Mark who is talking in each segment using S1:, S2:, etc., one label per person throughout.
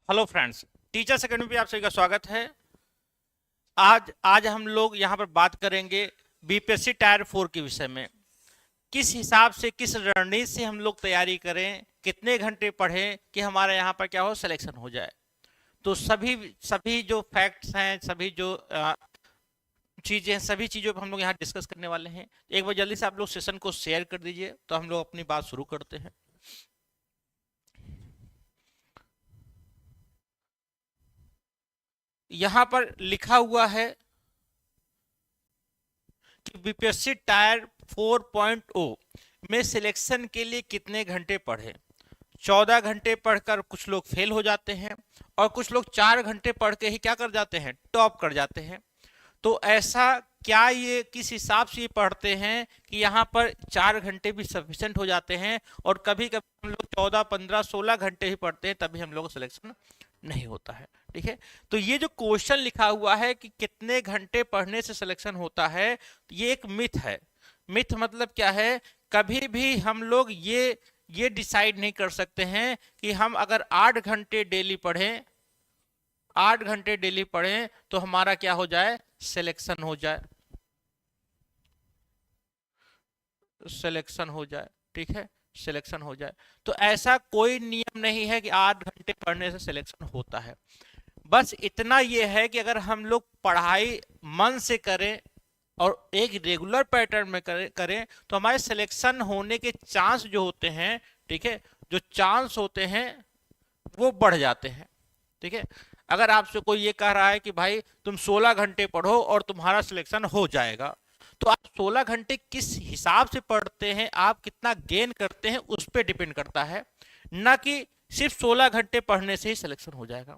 S1: Hello friends, teachers academy पे आप सभी का स्वागत है। आज हम लोग यहाँ पर बात करेंगे बीपीएससी टायर 4 के विषय में। किस हिसाब से, किस रणनीति से हम लोग तैयारी करें, कितने घंटे पढ़ें कि हमारा यहाँ पर क्या हो, सिलेक्शन हो जाए। तो सभी सभी जो फैक्ट्स हैं, सभी जो चीजें हैं, सभी चीजों पर हम लोग यहाँ डिस्कस करने वाले हैं। एक बार जल्दी से आप लोग सेशन को शेयर कर दीजिए तो हम लोग अपनी बात शुरू करते हैं। यहाँ पर लिखा हुआ है कि बीपीएससी टायर 4.0 में सिलेक्शन के लिए कितने घंटे पढ़े। 14 घंटे पढ़कर कुछ लोग फेल हो जाते हैं और कुछ लोग 4 घंटे पढ़ के ही क्या कर जाते हैं, टॉप कर जाते हैं। तो ऐसा क्या, ये किस हिसाब से ये पढ़ते हैं कि यहाँ पर 4 घंटे भी सफिशिएंट हो जाते हैं और कभी कभी हम लोग 14, 15, 16 घंटे ही पढ़ते हैं, तभी हम लोग का सिलेक्शन नहीं होता है। ठीक है, तो ये जो क्वेश्चन लिखा हुआ है कि कितने घंटे पढ़ने से सिलेक्शन होता है, तो ये एक मिथ है। मिथ मतलब क्या है, कभी भी हम लोग ये डिसाइड नहीं कर सकते हैं कि हम अगर 8 घंटे डेली पढ़ें, 8 घंटे डेली पढ़ें तो हमारा क्या हो जाए, सिलेक्शन हो जाए, सिलेक्शन हो जाए। ठीक है, सिलेक्शन हो जाए। तो ऐसा कोई नियम नहीं है कि 8 घंटे पढ़ने से सिलेक्शन होता है। बस इतना ये है कि अगर हम लोग पढ़ाई मन से करें और एक रेगुलर पैटर्न में करें तो हमारे सिलेक्शन होने के चांस जो होते हैं, ठीक है, जो चांस होते हैं वो बढ़ जाते हैं। ठीक है, अगर आपसे कोई ये कह रहा है कि भाई तुम 16 घंटे पढ़ो और तुम्हारा सिलेक्शन हो जाएगा, तो आप 16 घंटे किस हिसाब से पढ़ते हैं, आप कितना गेन करते हैं, उस पर डिपेंड करता है, ना कि सिर्फ 16 घंटे पढ़ने से ही सिलेक्शन हो जाएगा।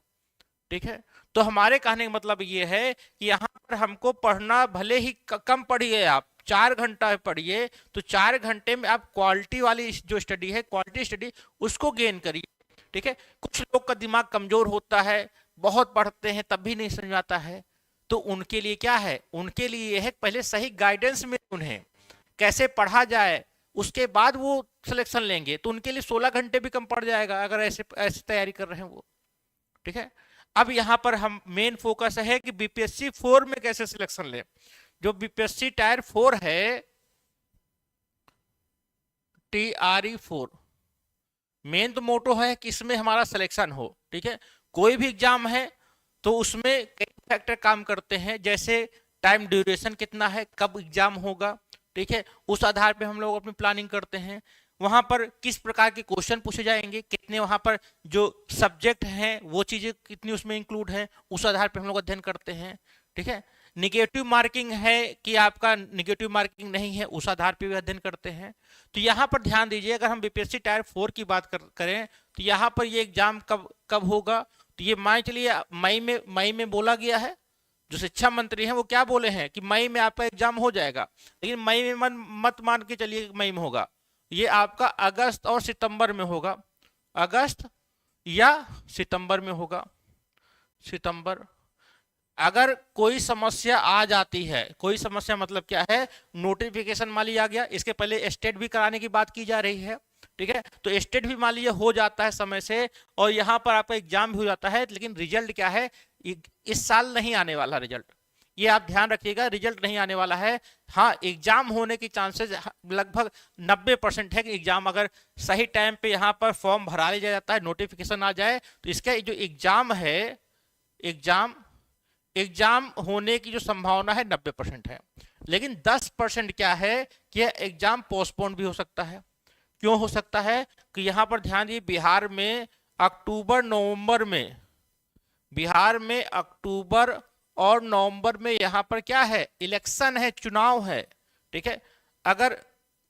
S1: ठीक है, तो हमारे कहने का मतलब ये है कि यहाँ पर हमको पढ़ना, भले ही कम पढ़िए, आप 4 घंटा पढ़िए, तो 4 घंटे में आप क्वालिटी वाली जो स्टडी है, क्वालिटी स्टडी, उसको गेन करिए। ठीक है, कुछ लोग का दिमाग कमजोर होता है, बहुत पढ़ते हैं तब भी नहीं समझ आता है, तो उनके लिए क्या है, उनके लिए यह है पहले सही गाइडेंस मिले उन्हें कैसे पढ़ा जाए, उसके बाद वो सिलेक्शन लेंगे। तो उनके लिए 16 घंटे भी कम पड़ जाएगा अगर ऐसे ऐसे तैयारी कर रहे हैं वो। ठीक है, अब यहां पर हम मेन फोकस है कि बीपीएससी 4 में कैसे सिलेक्शन ले। जो बीपीएससी टायर 4 है, TRE 4, मेन तो मोटो है कि इसमें हमारा सिलेक्शन हो। ठीक है, कोई भी एग्जाम है तो उसमें कई फैक्टर काम करते हैं, जैसे टाइम ड्यूरेशन कितना है, कब एग्जाम होगा। ठीक है, उस आधार पे हम लोग अपनी प्लानिंग करते हैं। वहां पर किस प्रकार के क्वेश्चन पूछे जाएंगे, कितने वहां पर जो सब्जेक्ट हैं वो चीजें कितनी उसमें इंक्लूड है, उस आधार पे हम लोग अध्ययन करते हैं। ठीक है, निगेटिव मार्किंग है कि आपका निगेटिव मार्किंग नहीं है, उस आधार पे भी अध्ययन करते हैं। तो यहाँ पर ध्यान दीजिए, अगर हम बीपीएससी टायर 4 की बात करें तो यहाँ पर ये एग्जाम कब कब होगा, तो ये मान चलिए मई में बोला गया है। जो शिक्षा मंत्री हैं वो क्या बोले हैं कि मई में आपका एग्जाम हो जाएगा, लेकिन मई में मत मान के चलिए मई में होगा, ये आपका अगस्त और सितंबर में होगा, अगस्त या सितंबर में होगा, सितंबर। अगर कोई समस्या आ जाती है, कोई समस्या मतलब क्या है, नोटिफिकेशन मान लीजिए आ गया, इसके पहले स्टेट भी कराने की बात की जा रही है। ठीक है, तो स्टेट भी मान लीजिए हो जाता है समय से और यहाँ पर आपका एग्जाम भी हो जाता है, लेकिन रिजल्ट क्या है, इस साल नहीं आने वाला रिजल्ट, ये आप ध्यान रखिएगा, रिजल्ट नहीं आने वाला है। हाँ, एग्जाम होने की चांसेस लगभग 90% है कि एग्जाम अगर सही टाइम पे यहाँ पर फॉर्म भरा लिया जाता है, नोटिफिकेशन आ जाए, तो इसका जो एग्जाम है, एग्जाम होने की जो संभावना है 90% है। लेकिन 10% क्या है कि एग्जाम पोस्टपोन भी हो सकता है। क्यों हो सकता है कि यहां पर ध्यान दिए, बिहार में अक्टूबर नवंबर में, बिहार में अक्टूबर और नवंबर में यहां पर क्या है, इलेक्शन है, चुनाव है। ठीक है, अगर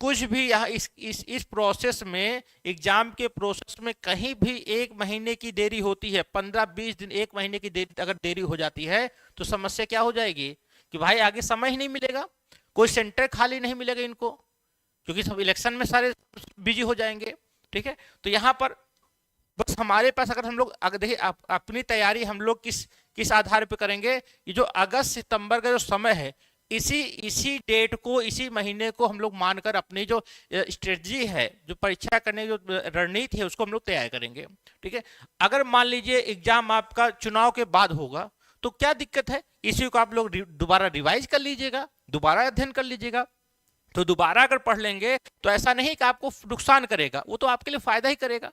S1: कुछ भी यहाँ इस प्रोसेस में, एग्जाम के प्रोसेस में कहीं भी 1 महीने की देरी होती है, 15-20 दिन, 1 महीने की देरी अगर देरी हो जाती है, तो समस्या क्या हो जाएगी कि भाई आगे समय ही नहीं मिलेगा, कोई सेंटर खाली नहीं मिलेगा इनको, क्योंकि सब इलेक्शन में सारे बिजी हो जाएंगे। ठीक है, तो यहाँ पर बस हमारे पास, अगर हम लोग देखिए अपनी तैयारी हम लोग किस किस आधार पर करेंगे, ये जो अगस्त सितंबर का जो समय है, इसी इसी डेट को, इसी महीने को हम लोग मानकर अपनी जो स्ट्रेटजी है, जो परीक्षा करने जो रणनीति है, उसको हम लोग तैयार करेंगे। ठीक है, अगर मान लीजिए एग्जाम आपका चुनाव के बाद होगा तो क्या दिक्कत है, इसी को आप लोग दोबारा रिवाइज कर लीजिएगा, दोबारा अध्ययन कर लीजिएगा। तो दोबारा अगर पढ़ लेंगे तो ऐसा नहीं कि आपको नुकसान करेगा, वो तो आपके लिए फायदा ही करेगा,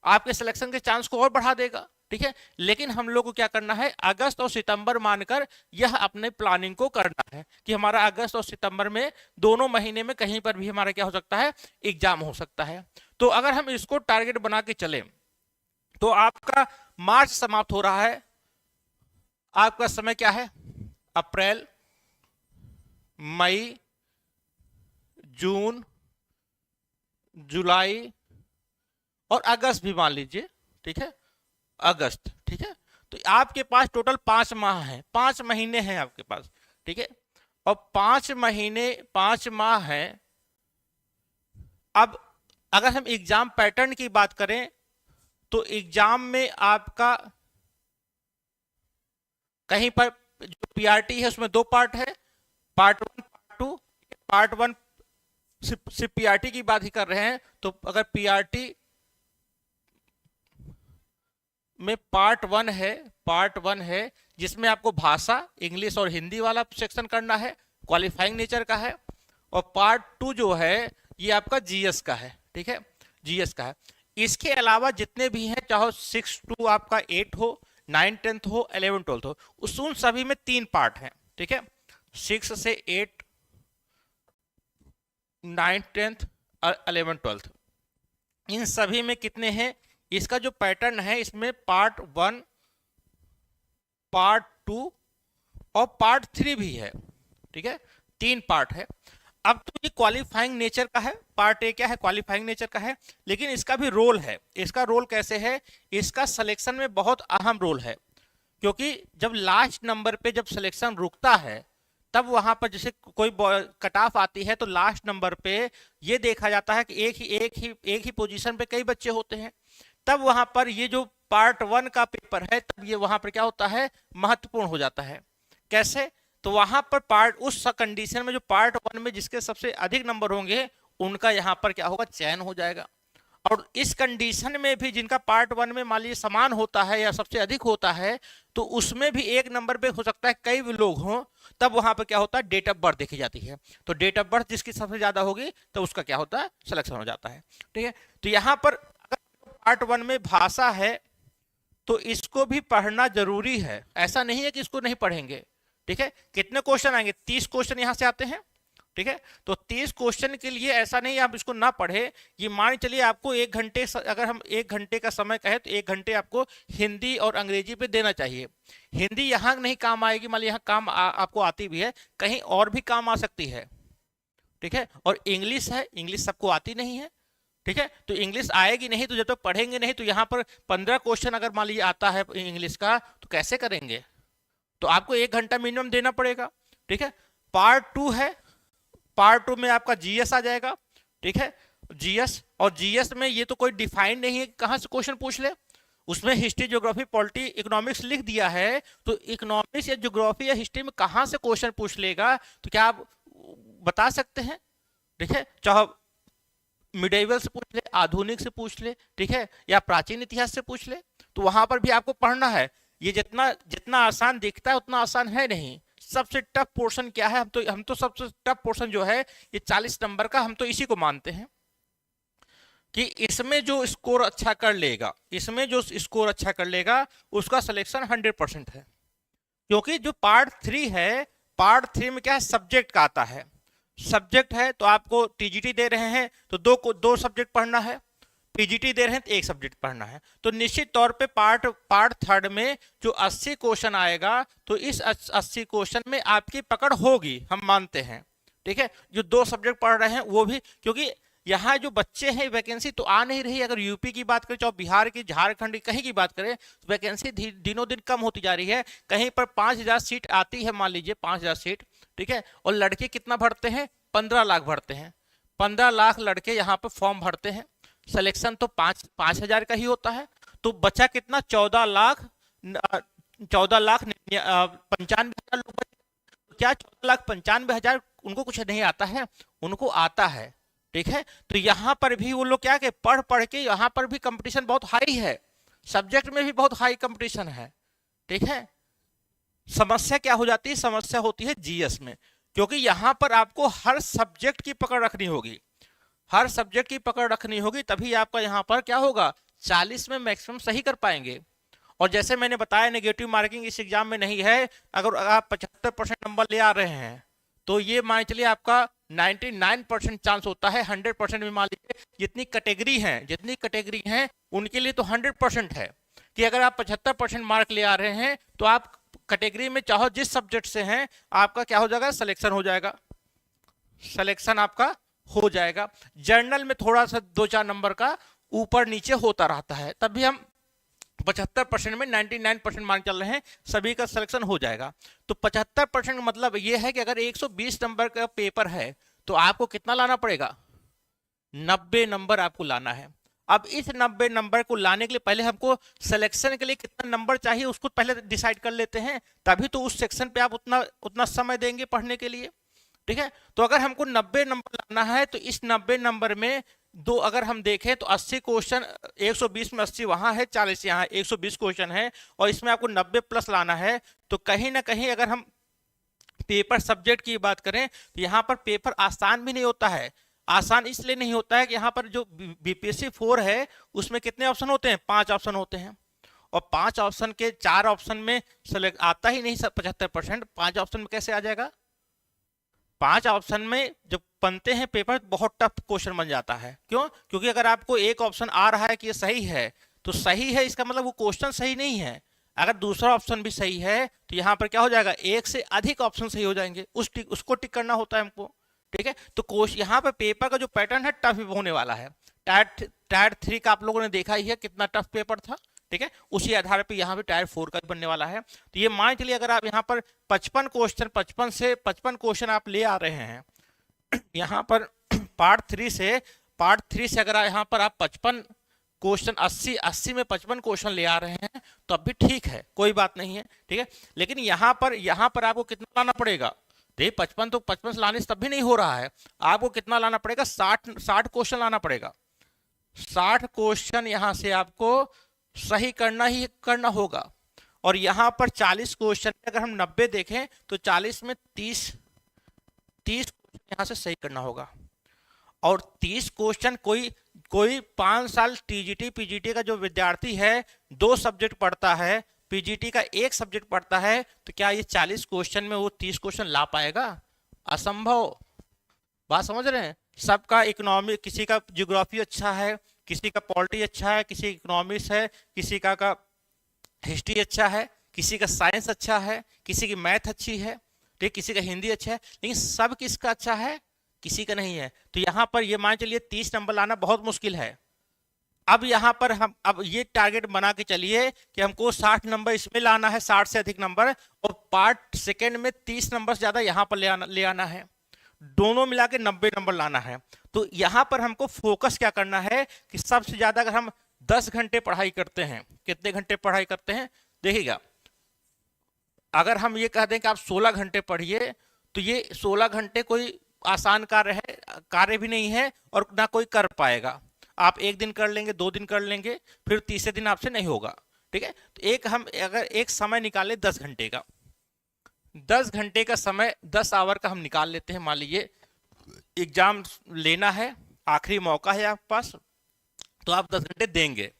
S1: आपके सिलेक्शन के चांस को और बढ़ा देगा। ठीक है, लेकिन हम लोग को क्या करना है, अगस्त और सितंबर मानकर यह अपने प्लानिंग को करना है कि हमारा अगस्त और सितंबर में दोनों महीने में कहीं पर भी हमारा क्या हो सकता है, एग्जाम हो सकता है। तो अगर हम इसको टारगेट बना के चले तो आपका मार्च समाप्त हो रहा है, आपका समय क्या है, अप्रैल, मई, जून, जुलाई और अगस्त भी मान लीजिए। ठीक है, अगस्त। ठीक है, तो आपके पास टोटल 5 माह है, 5 महीने हैं आपके पास। ठीक है, और 5 महीने 5 माह है। अब अगर हम एग्जाम पैटर्न की बात करें तो एग्जाम में आपका कहीं पर जो पीआरटी है उसमें 2 पार्ट है, पार्ट 1 पार्ट 2। पार्ट 1 सिर्फ पीआरटी की बात ही कर रहे हैं, तो अगर पीआरटी में पार्ट 1 है जिसमें आपको भाषा, इंग्लिश और हिंदी वाला सेक्शन करना है, क्वालिफाइंग नेचर का है। और पार्ट 2 जो है ये आपका जीएस का है। ठीक है, जीएस का है। इसके अलावा जितने भी हैं, चाहे 6 to आपका 8 हो, 9 10th हो, 11 12th हो, उन सभी में 3 पार्ट हैं। ठीक है, 6 से 8, 9 10th और 11 12th, इन सभी में कितने हैं, इसका जो पैटर्न है इसमें पार्ट 1, पार्ट 2 और पार्ट 3 भी है। ठीक है, 3 पार्ट है। अब तो ये क्वालिफाइंग नेचर का है, पार्ट ए क्या है, क्वालिफाइंग नेचर का है, लेकिन इसका भी रोल है। इसका रोल कैसे है, इसका सिलेक्शन में बहुत अहम रोल है, क्योंकि जब लास्ट नंबर पे जब सिलेक्शन रुकता है तब वहां पर जैसे कोई कट ऑफ आती है तो लास्ट नंबर पे ये देखा जाता है कि एक ही पोजीशन पे कई बच्चे होते हैं। तब वहां पर ये जो पार्ट 1 का पेपर है, तब ये वहां पर क्या होता है, महत्वपूर्ण हो जाता है। कैसे, तो वहां पर पार्ट उस कंडीशन में जो पार्ट 1 में जिसके सबसे अधिक नंबर होंगे उनका यहां पर क्या होगा, चयन हो जाएगा। और इस कंडीशन में भी जिनका पार्ट 1 में मान लीजिए समान होता है या सबसे अधिक होता है, तो उसमें भी एक नंबर पे हो सकता है कई भी लोग हों, तब वहां पर क्या होता है, डेट ऑफ बर्थ देखी जाती है। तो डेट ऑफ बर्थ जिसकी सबसे ज्यादा होगी तो उसका क्या होता है, सिलेक्शन हो जाता है। ठीक है, तो यहां पर पार्ट 1 में भाषा है तो इसको भी पढ़ना जरूरी है, ऐसा नहीं है कि इसको नहीं पढ़ेंगे। ठीक है, कितने क्वेश्चन आएंगे, 30 क्वेश्चन यहां से आते हैं। ठीक है, तो 30 क्वेश्चन के लिए ऐसा नहीं आप इसको ना पढ़े, ये मान चलिए आपको 1 घंटे, अगर हम 1 घंटे का समय कहें तो 1 घंटे आपको हिंदी और अंग्रेजी पे देना चाहिए। हिंदी यहाँ नहीं काम आएगी, मान लीजिए यहाँ काम आपको आती भी है, कहीं और भी काम आ सकती है। ठीक है, और इंग्लिश है, इंग्लिश सबको आती नहीं है। ठीक है, तो इंग्लिश आएगी नहीं तो जब तक पढ़ेंगे नहीं तो यहाँ पर 15 क्वेश्चन अगर मान लीजिए आता है इंग्लिश का तो कैसे करेंगे, तो आपको 1 घंटा मिनिमम देना पड़ेगा। ठीक है, पार्ट 2 है, पार्ट 2 में आपका जीएस आ जाएगा। ठीक है, जीएस, और जीएस में ये तो कोई डिफाइन नहीं है कहां से क्वेश्चन पूछ ले, उसमें हिस्ट्री, ज्योग्राफी, पॉलिटी, इकोनॉमिक्स लिख दिया है, तो इकोनॉमिक्स या ज्योग्राफी या हिस्ट्री में कहां से क्वेश्चन पूछ लेगा, तो क्या आप बता सकते हैं। ठीक है, चाहे मिडेवल से पूछ ले, आधुनिक से पूछ ले, ठीक है, या प्राचीन इतिहास से पूछ ले, तो वहां पर भी आपको पढ़ना है। ये जितना जितना आसान दिखता है उतना आसान है नहीं। सबसे टफ पोर्शन क्या है, हम तो सबसे टफ पोर्शन जो है ये 40 नंबर का, हम तो इसी को मानते हैं कि इसमें जो स्कोर अच्छा कर लेगा, इसमें जो स्कोर अच्छा कर लेगा उसका सिलेक्शन 100% है। क्योंकि जो पार्ट 3 है, पार्ट 3 में क्या है, सब्जेक्ट का आता है। सब्जेक्ट है तो आपको टीजीटी दे रहे हैं तो दो सब्जेक्ट पढ़ना है, पीजीटी दे रहे हैं तो 1 सब्जेक्ट पढ़ना है। तो निश्चित तौर पे पार्ट 3 में जो 80 क्वेश्चन आएगा तो इस 80 क्वेश्चन में आपकी पकड़ होगी, हम मानते हैं। ठीक है, जो 2 सब्जेक्ट पढ़ रहे हैं वो भी, क्योंकि यहाँ जो बच्चे हैं वैकेंसी तो आ नहीं रही। अगर यूपी की बात करें, चाहे बिहार की, झारखंड की, कहीं की बात करें, तो वैकेंसी दिनों दिन कम होती जा रही है। कहीं पर 5000 सीट आती है, मान लीजिए 5000 सीट। ठीक है, और लड़के कितना भरते हैं, 15 लाख भरते हैं। 15 लाख लड़के यहाँ पर फॉर्म भरते हैं, सिलेक्शन तो 5,000 का ही होता है। तो बचा कितना, 14 लाख 95,000 लोग। क्या 14,95,000 उनको कुछ नहीं आता है? उनको आता है, ठीक है। तो यहाँ पर भी वो लोग क्या के पढ़ पढ़ के यहाँ पर भी कंपटीशन बहुत हाई है, सब्जेक्ट में भी बहुत हाई कंपटीशन है, ठीक है। समस्या क्या हो जाती है? समस्या होती है जीएस में, क्योंकि यहां पर आपको हर सब्जेक्ट की पकड़ रखनी होगी, हर सब्जेक्ट की पकड़ रखनी होगी, तभी आपका यहां पर क्या होगा, 40 में मैक्सिमम सही कर पाएंगे। और जैसे मैंने बताया नेगेटिव मार्किंग इस एग्जाम में नहीं है। अगर आप 75% नंबर ले आ रहे हैं तो ये मान चलिए आपका 99% चांस होता है, 100% में मान लीजिए जितनी कैटेगरी हैं उनके लिए तो 100% है कि अगर आप 75% मार्क ले आ रहे हैं तो आप कैटेगरी में चाहो जिस सब्जेक्ट से हैं आपका क्या हो जाएगा, सिलेक्शन हो जाएगा, सिलेक्शन आपका हो जाएगा। जर्नल में थोड़ा सा 2-4 नंबर का ऊपर नीचे होता रहता है, तब भी हम 75% में 99% मान चल रहे हैं, सभी का सिलेक्शन हो जाएगा। तो 75% मतलब ये है कि अगर 120 नंबर का पेपर है तो आपको कितना लाना पड़ेगा, 90 नंबर आपको लाना है। अब इस 90 नंबर को लाने के लिए पहले हमको सिलेक्शन के लिए कितना नंबर चाहिए उसको पहले डिसाइड कर लेते हैं, तभी तो उस सेक्शन पे आप उतना समय देंगे पढ़ने के लिए, ठीक है। तो अगर हमको 90 नंबर लाना है तो इस 90 नंबर में दो अगर हम देखें तो 80 क्वेश्चन, 120 में 80 वहां है, 40 यहाँ, 120 क्वेश्चन है और इसमें आपको 90 प्लस लाना है। तो कहीं ना कहीं अगर हम पेपर सब्जेक्ट की बात करें तो यहाँ पर पेपर आसान भी नहीं होता है। आसान इसलिए नहीं होता है कि यहाँ पर जो बीपीएससी 4 है उसमें कितने ऑप्शन होते हैं, 5 ऑप्शन होते हैं और 5 ऑप्शन के 4 ऑप्शन में सेलेक्ट आता ही नहीं 75%, 5 ऑप्शन में कैसे आ जाएगा? 5 ऑप्शन में जब बनते हैं पेपर बहुत टफ क्वेश्चन बन जाता है। क्यों? क्योंकि अगर आपको एक ऑप्शन आ रहा है कि ये सही है तो सही है, इसका मतलब वो क्वेश्चन सही नहीं है। अगर दूसरा ऑप्शन भी सही है तो यहाँ पर क्या हो जाएगा, एक से अधिक ऑप्शन सही हो जाएंगे, उसको टिक करना होता है हमको, ठीक है। तो यहाँ पर पेपर का जो पैटर्न है टफ होने वाला है। टायर 3 का आप लोगों ने देखा ही है कितना टफ पेपर था, ठीक है। उसी आधार पे यहाँ पे टायर 4 का भी बनने वाला है। तो ये मान चलिए अगर आप यहाँ पर 55 क्वेश्चन 55 क्वेश्चन आप ले आ रहे हैं यहाँ पर पार्ट 3 से अगर यहाँ पर आप 55 क्वेश्चन 80 में 55 क्वेश्चन ले आ रहे हैं तो अब भी ठीक है, कोई बात नहीं है, ठीक है। लेकिन यहाँ पर आपको कितना लाना पड़ेगा, देखिए 55 तो 55 लाने से तब भी नहीं हो रहा है, आपको कितना लाना पड़ेगा, 60 क्वेश्चन लाना पड़ेगा। 60 क्वेश्चन यहाँ से आपको सही करना होगा। और यहाँ पर 40 क्वेश्चन अगर हम 90 देखें तो 40 में 30 यहाँ से सही करना होगा। और 30 क्वेश्चन कोई 5 साल टीजीटी पीजीटी का जो विद्यार्थी है 2 सब्जेक्ट पढ़ता है, पीजीटी का 1 सब्जेक्ट पढ़ता है, तो क्या ये 40 क्वेश्चन में वो 30 क्वेश्चन ला पाएगा? असंभव। बात समझ रहे हैं? सबका इकोनॉमी, किसी का ज्योग्राफी अच्छा है, किसी का पॉलिटी अच्छा है, किसी इकोनॉमिक्स है, किसी का हिस्ट्री अच्छा है, किसी का साइंस अच्छा है, किसी की मैथ अच्छी है, ठीक, किसी का हिंदी अच्छा है, लेकिन सब किसका अच्छा है, किसी का नहीं है। तो यहाँ पर ये मान चलिए 30 नंबर लाना बहुत मुश्किल है। अब यहाँ पर हम अब ये टारगेट बना के चलिए कि हमको 60 नंबर इसमें लाना है, 60 से अधिक नंबर, और पार्ट सेकेंड में 30 नंबर ज्यादा यहाँ पर ले आना है, दोनों मिला के 90 नंबर लाना है। तो यहाँ पर हमको फोकस क्या करना है कि सबसे ज्यादा अगर हम 10 घंटे पढ़ाई करते हैं, कितने घंटे पढ़ाई करते हैं देखिएगा, अगर हम ये कह दें कि आप 16 घंटे पढ़िए तो ये 16 घंटे कोई आसान कार्य भी नहीं है और ना कोई कर पाएगा। आप एक दिन कर लेंगे, 2 दिन कर लेंगे, फिर तीसरे दिन आपसे नहीं होगा, ठीक है। तो हम अगर एक समय निकालें 10 घंटे का, 10 घंटे का समय 10 आवर का हम निकाल लेते हैं। मान लीजिए एग्जाम लेना है, आखिरी मौका है आपके पास, तो आप 10 घंटे देंगे,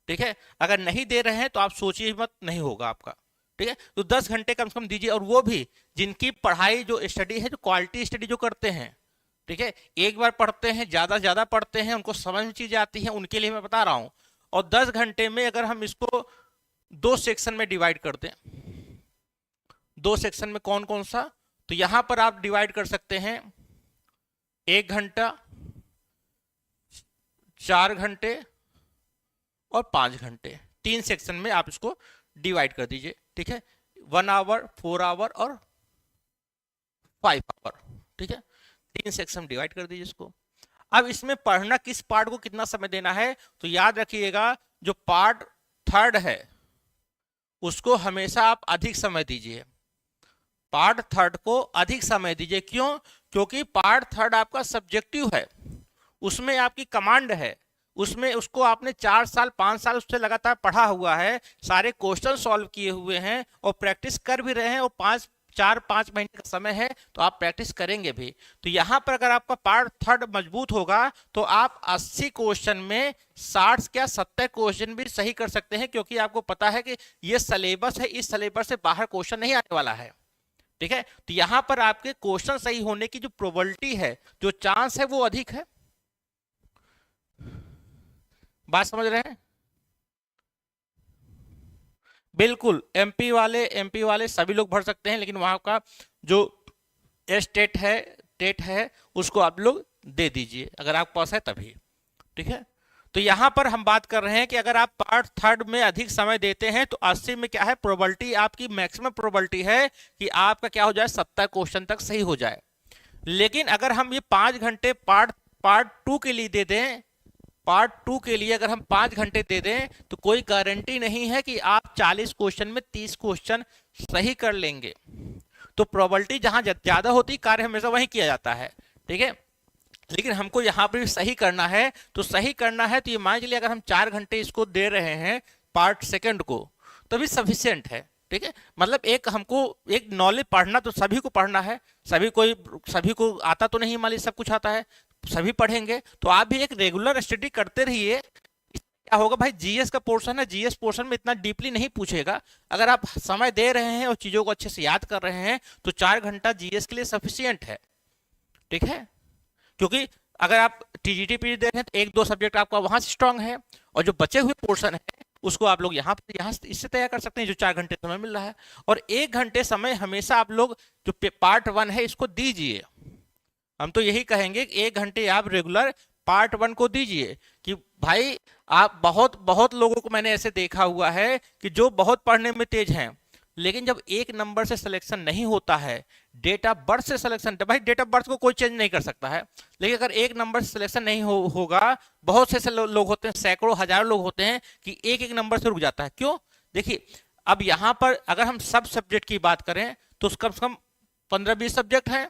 S1: ठीक है। अगर नहीं दे रहे हैं तो आप सोचिए मत, नहीं होगा आपका, ठीक है। तो 10 घंटे कम से कम दीजिए। और वो भी जिनकी पढ़ाई जो स्टडी है, जो क्वालिटी स्टडी जो करते हैं, ठीक है, एक बार पढ़ते हैं, ज्यादा पढ़ते हैं, उनको समझ में चीज आती है, उनके लिए मैं बता रहा हूं। और 10 घंटे में अगर हम इसको 2 सेक्शन में डिवाइड कर दें, 2 सेक्शन में कौन कौन सा, तो यहां पर आप डिवाइड कर सकते हैं 1 घंटा, 4 घंटे और 5 घंटे, 3 सेक्शन में आप इसको डिवाइड कर दीजिए, ठीक है। 1 आवर, 4 आवर और 5 आवर, ठीक है, 3 सेक्शन डिवाइड कर दीजिए इसको। अब इसमें पढ़ना किस पार्ट को कितना समय देना है, तो याद रखिएगा जो पार्ट 3 है उसको हमेशा आप अधिक समय दीजिए, पार्ट थर्ड को अधिक समय दीजिए। क्यों? क्योंकि पार्ट थर्ड आपका सब्जेक्टिव है, उसमें आपकी कमांड है, उसमें उसको आपने 4 साल 5 साल उससे लगातार पढ़ा हुआ है, सारे क्वेश्चन सॉल्व किए हुए हैं और प्रैक्टिस कर भी रहे हैं, और 4-5 महीने का समय है तो आप प्रैक्टिस करेंगे भी। तो यहां पर अगर आपका पार्ट थर्ड मजबूत होगा तो आप 80 क्वेश्चन में 60 क्या 70 क्वेश्चन भी सही कर सकते हैं, क्योंकि आपको पता है कि ये सिलेबस है, इस सिलेबस से बाहर क्वेश्चन नहीं आने वाला है। ठीक है, तो यहां पर आपके क्वेश्चन सही होने की जो प्रोबेबिलिटी है, जो चांस है, वो अधिक है। बात समझ रहे हैं? बिल्कुल, एमपी वाले सभी लोग भर सकते हैं, लेकिन वहां का जो टेट है उसको आप लोग दे दीजिए अगर आपके पास है तभी। ठीक है, तो यहां पर हम बात कर रहे हैं कि अगर आप पार्ट थर्ड में अधिक समय देते हैं तो 80 में क्या है, प्रोबेबिलिटी आपकी मैक्सिमम प्रोबेबिलिटी है कि आपका क्या हो जाए, 70 क्वेश्चन तक सही हो जाए। लेकिन अगर हम ये 5 घंटे पार्ट टू के लिए दे दें, पार्ट टू के लिए अगर हम 5 घंटे दे दें तो कोई गारंटी नहीं है कि आप 40 क्वेश्चन में 30 क्वेश्चन सही कर लेंगे। तो प्रोबेबिलिटी जहां ज्यादा होती, कार्य हमेशा वही किया जाता है। ठीक है, लेकिन हमको यहाँ पर सही करना है, तो सही करना है तो ये मान चलिए अगर हम 4 घंटे इसको दे रहे हैं पार्ट सेकंड को, तो भी सफिशियंट है। ठीक है, मतलब एक हमको एक नॉलेज पढ़ना तो सभी को पढ़ना है, सभी को आता तो नहीं, मान लीजिए सब कुछ आता है, सभी पढ़ेंगे, तो आप भी एक रेगुलर स्टडी करते रहिए। क्या होगा भाई, जीएस का पोर्शन है, जीएस पोर्शन में इतना डीपली नहीं पूछेगा। अगर आप समय दे रहे हैं और चीजों को अच्छे से याद कर रहे हैं तो 4 घंटा जीएस के लिए सफिशियंट है। ठीक है, क्योंकि अगर आप टीजीटी पीजी दे रहे हैं तो 1-2 सब्जेक्ट आपका वहां से स्ट्रांग है, और जो बचे हुए पोर्शन है उसको आप लोग यहाँ इससे तैयार कर सकते हैं, जो 4 घंटे समय मिल रहा है। और 1 घंटे समय हमेशा आप लोग जो पार्ट वन है इसको दीजिए। हम तो यही कहेंगे कि 1 घंटे आप रेगुलर पार्ट वन को दीजिए। कि भाई आप बहुत बहुत लोगों को मैंने ऐसे देखा हुआ है कि जो बहुत पढ़ने में तेज हैं, लेकिन जब एक नंबर से सिलेक्शन नहीं होता है, डेट ऑफ बर्थ से सिलेक्शन, भाई डेट ऑफ बर्थ को कोई चेंज नहीं कर सकता है, लेकिन अगर एक नंबर से सिलेक्शन नहीं होगा, बहुत से लोग होते हैं, सैकड़ों हजारों लोग होते हैं कि एक एक नंबर से रुक जाता है। क्यों? देखिए, अब यहां पर अगर हम सब सब्जेक्ट की बात करें तो कम से कम 15-20 सब्जेक्ट हैं।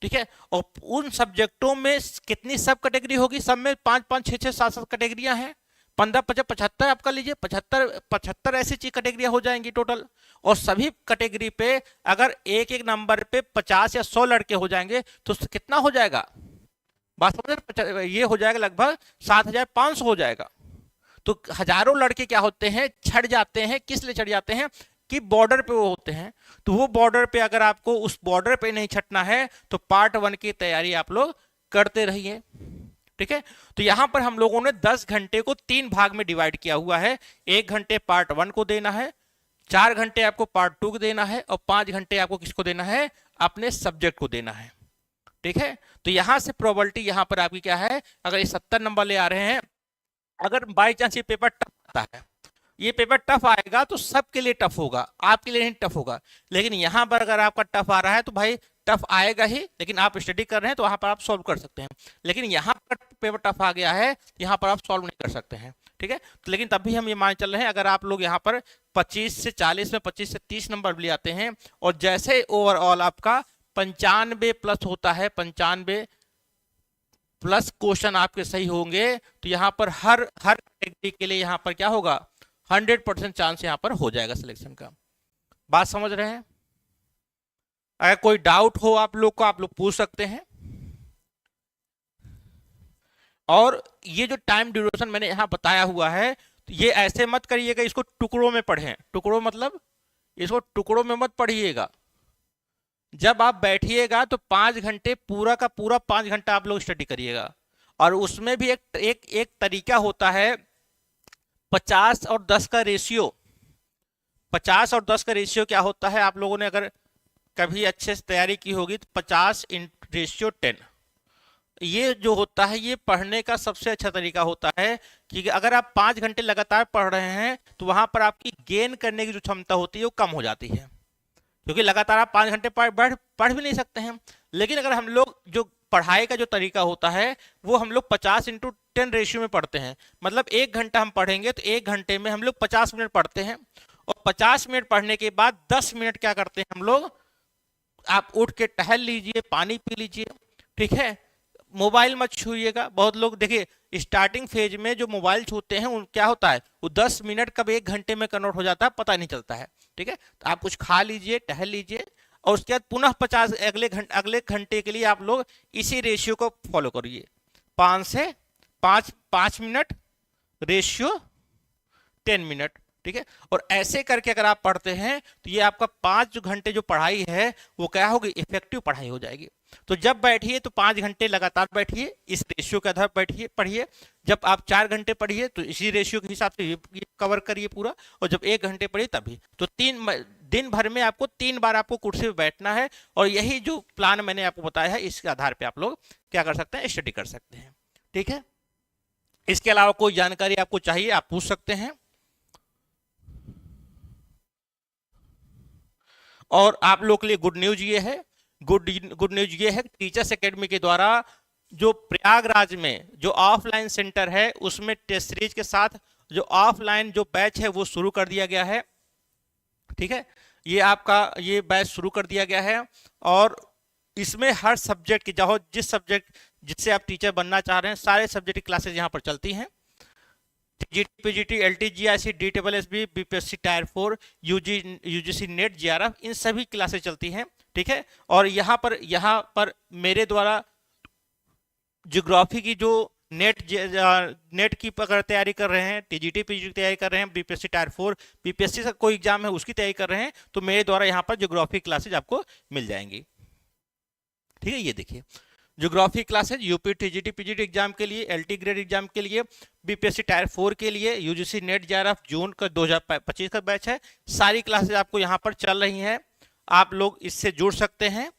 S1: ठीक है, और उन सब्जेक्टों में कितनी सब कैटेगरी होगी, सब में 5-5 6-6 7-7 कैटेगरियां हैं, 15-75 आप कर लीजिए, 75 ऐसी चीज कैटेगरियां हो जाएंगी टोटल। और सभी कैटेगरी पे अगर एक एक नंबर पे 50 या 100 लड़के हो जाएंगे तो कितना हो जाएगा, बात समझ, ये हो जाएगा लगभग 7500 हो जाएगा। तो हजारों लड़के क्या होते हैं, छट जाते हैं। किस लिए छट जाते हैं? कि बॉर्डर पे वो होते हैं, तो वो बॉर्डर पे अगर आपको उस बॉर्डर पे नहीं छटना है तो पार्ट वन की तैयारी आप लोग करते रहिए। ठीक है, तो यहां पर हम लोगों ने 10 घंटे को 3 भाग में डिवाइड किया हुआ है। 1 घंटे पार्ट वन को देना है, 4 घंटे आपको पार्ट टू को देना है, और 5 घंटे आपको किसको देना है, अपने सब्जेक्ट को देना है। ठीक है, तो यहां से प्रोबेबिलिटी यहां पर आपकी क्या है, अगर ये 70 नंबर ले आ रहे हैं, अगर बाई चांस ये पेपर टफ आता है, ये पेपर टफ आएगा तो सबके लिए टफ होगा, आपके लिए नहीं टफ होगा। लेकिन यहां पर अगर आपका टफ आ रहा है तो भाई टफ आएगा ही, लेकिन आप स्टडी कर रहे हैं तो वहां पर आप सॉल्व कर सकते हैं। लेकिन यहां पर पेपर टफ आ गया है, यहां पर आप सॉल्व नहीं कर सकते हैं। ठीक है, तो लेकिन तब भी हम ये मान चल रहे हैं, अगर आप लोग यहाँ पर 25 से 40 में 25 से 30 नंबर ले आते हैं, और जैसे ओवरऑल आपका 95 प्लस होता है, 95 प्लस क्वेश्चन आपके सही होंगे, तो यहाँ पर हर कैटेगरी के लिए यहाँ पर क्या होगा, 100% चांस यहाँ पर हो जाएगा सिलेक्शन का। बात समझ रहे हैं? अगर कोई डाउट हो आप लोग को, आप लोग पूछ सकते हैं। और ये जो टाइम ड्यूरेशन मैंने यहाँ बताया हुआ है, तो ये ऐसे मत करिएगा इसको टुकड़ों में पढ़ें। टुकड़ों मतलब इसको टुकड़ों में मत पढ़िएगा। जब आप बैठिएगा तो 5 घंटे पूरा का पूरा 5 घंटा आप लोग स्टडी करिएगा। और उसमें भी एक तरीका होता है 50 और 10 का रेशियो। 50 और 10 का रेशियो क्या होता है, आप लोगों ने अगर कभी अच्छे से तैयारी की होगी तो 50/10, ये जो होता है ये पढ़ने का सबसे अच्छा तरीका होता है। कि अगर आप 5 घंटे लगातार पढ़ रहे हैं तो वहां पर आपकी गेन करने की जो क्षमता होती है वो कम हो जाती है, क्योंकि लगातार आप 5 घंटे पढ़ भी नहीं सकते हैं। लेकिन अगर हम लोग जो पढ़ाई का जो तरीका होता है वो हम लोग 50/10 रेशियो में पढ़ते हैं। मतलब 1 घंटा हम पढ़ेंगे तो 1 घंटे में हम लोग 50 मिनट पढ़ते हैं, और 50 मिनट पढ़ने के बाद 10 मिनट क्या करते हैं हम लोग, आप उठ के टहल लीजिए, पानी पी लीजिए, ठीक है। मोबाइल मत छूइएगा। बहुत लोग देखिए स्टार्टिंग फेज में जो मोबाइल छूते हैं उन क्या होता है, वो 10 मिनट कब 1 घंटे में कन्वर्ट हो जाता है, पता नहीं चलता है, ठीक है। तो आप कुछ खा लीजिए, टहल लीजिए, और उसके बाद पुनः 50 अगले घंटे के लिए आप लोग इसी रेशियो को फॉलो करिए, 5 से 5 मिनट रेशियो 10 मिनट, ठीक है। और ऐसे करके अगर आप पढ़ते हैं तो ये आपका 5 घंटे जो पढ़ाई है वो क्या होगी, इफेक्टिव पढ़ाई हो जाएगी। तो जब बैठिए तो 5 घंटे लगातार बैठिए, इस रेशियो के आधार पर बैठिए पढ़िए। जब आप 4 घंटे पढ़िए तो इसी रेशियो के हिसाब से ये कवर करिए पूरा, और जब 1 घंटे पढ़िए तभी। तो दिन भर में आपको 3 बार आपको कुर्सी पे बैठना है, और यही जो प्लान मैंने आपको बताया है इसके आधार पर आप लोग क्या कर सकते हैं, स्टडी कर सकते हैं, ठीक है। इसके अलावा कोई जानकारी आपको चाहिए आप पूछ सकते हैं। और आप लोग के लिए गुड न्यूज ये है, गुड न्यूज ये है, टीचर्स एकेडमी के द्वारा जो प्रयागराज में जो ऑफलाइन सेंटर है उसमें टेस्ट सीरीज के साथ जो ऑफलाइन जो बैच है वो शुरू कर दिया गया है, ठीक है। ये आपका ये बैच शुरू कर दिया गया है, और इसमें हर सब्जेक्ट की चाहो जिस सब्जेक्ट जिससे आप टीचर बनना चाह रहे हैं सारे सब्जेक्ट की क्लासेज यहाँ पर चलती हैं। TGT, PGT, LT, GIC, DSSB, BPSC tier 4, UGC NET, JRF, इन सभी क्लासेस चलती हैं, ठीक है। और यहाँ पर मेरे द्वारा ज्योग्राफी की जो नेट की अगर तैयारी कर रहे हैं, टीजीटी पीजीटी तैयारी कर रहे हैं, बीपीएससी टायर 4, बीपीएससी का कोई एग्जाम है उसकी तैयारी कर रहे हैं, तो मेरे द्वारा यहाँ पर ज्योग्राफी क्लासेज आपको मिल जाएंगी, ठीक है। ये देखिए geography classes UP TGT PGT exam के लिए, एलटी ग्रेड एग्जाम के लिए, बीपीएससी टायर 4 के लिए, यूजीसी नेट जेआरएफ जून का 2025 का बैच है। सारी क्लासेज आपको यहाँ पर चल रही हैं, आप लोग इससे जुड़ सकते हैं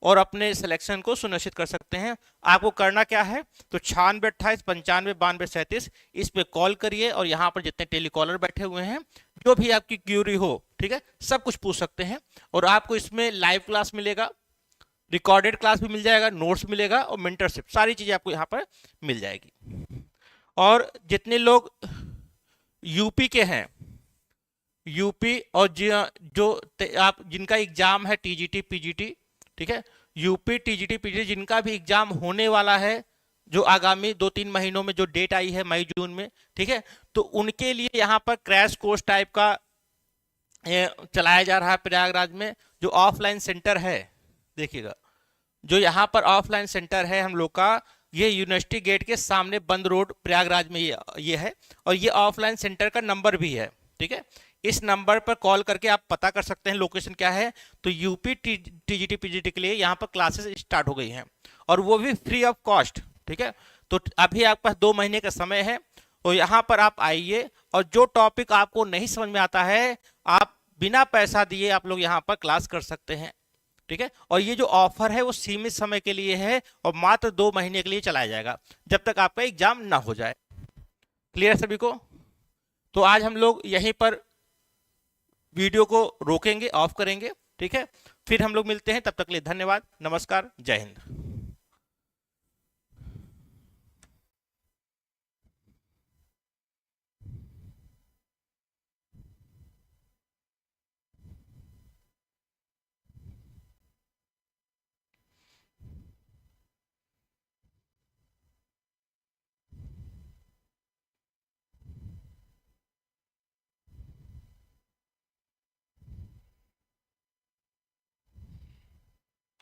S1: और अपने सिलेक्शन को सुनिश्चित कर सकते हैं। आपको करना क्या है, तो 96 28 95 92 37 इस पे कॉल करिए, और यहाँ पर जितने टेलीकॉलर बैठे हुए हैं जो भी आपकी क्यूरी हो, ठीक है, सब कुछ पूछ सकते हैं। और आपको इसमें लाइव क्लास मिलेगा, रिकॉर्डेड क्लास भी मिल जाएगा, नोट्स मिलेगा, और मेंटरशिप, सारी चीजें आपको यहाँ पर मिल जाएगी। और जितने लोग यूपी के हैं, यूपी और जो आप जिनका एग्जाम है टीजीटी पीजीटी, ठीक है, यूपी टीजीटी पीजीटी जिनका भी एग्जाम होने वाला है जो आगामी 2-3 महीनों में जो डेट आई है मई जून में, ठीक है, तो उनके लिए यहाँ पर क्रैश कोर्स टाइप का चलाया जा रहा है प्रयागराज में। जो ऑफलाइन सेंटर है, देखिएगा जो यहाँ पर ऑफलाइन सेंटर है हम लोग का, ये यूनिवर्सिटी गेट के सामने बंद रोड प्रयागराज में ये है, और ये ऑफलाइन सेंटर का नंबर भी है, ठीक है। इस नंबर पर कॉल करके आप पता कर सकते हैं लोकेशन क्या है। तो यूपी टीजीटी पीजीटी के लिए यहाँ पर क्लासेस स्टार्ट हो गई हैं, और वो भी फ्री ऑफ कॉस्ट, ठीक है। तो अभी आपके पास 2 महीने का समय है, और यहाँ पर आप आइए, और जो टॉपिक आपको नहीं समझ में आता है आप बिना पैसा दिए आप लोग यहाँ पर क्लास कर सकते हैं, ठीक है। और ये जो ऑफर है वो सीमित समय के लिए है, और मात्र 2 महीने के लिए चलाया जाएगा जब तक आपका एग्जाम ना हो जाए। क्लियर सभी को? तो आज हम लोग यहीं पर वीडियो को रोकेंगे, ऑफ करेंगे, ठीक है। फिर हम लोग मिलते हैं, तब तक के लिए धन्यवाद, नमस्कार, जय हिंद।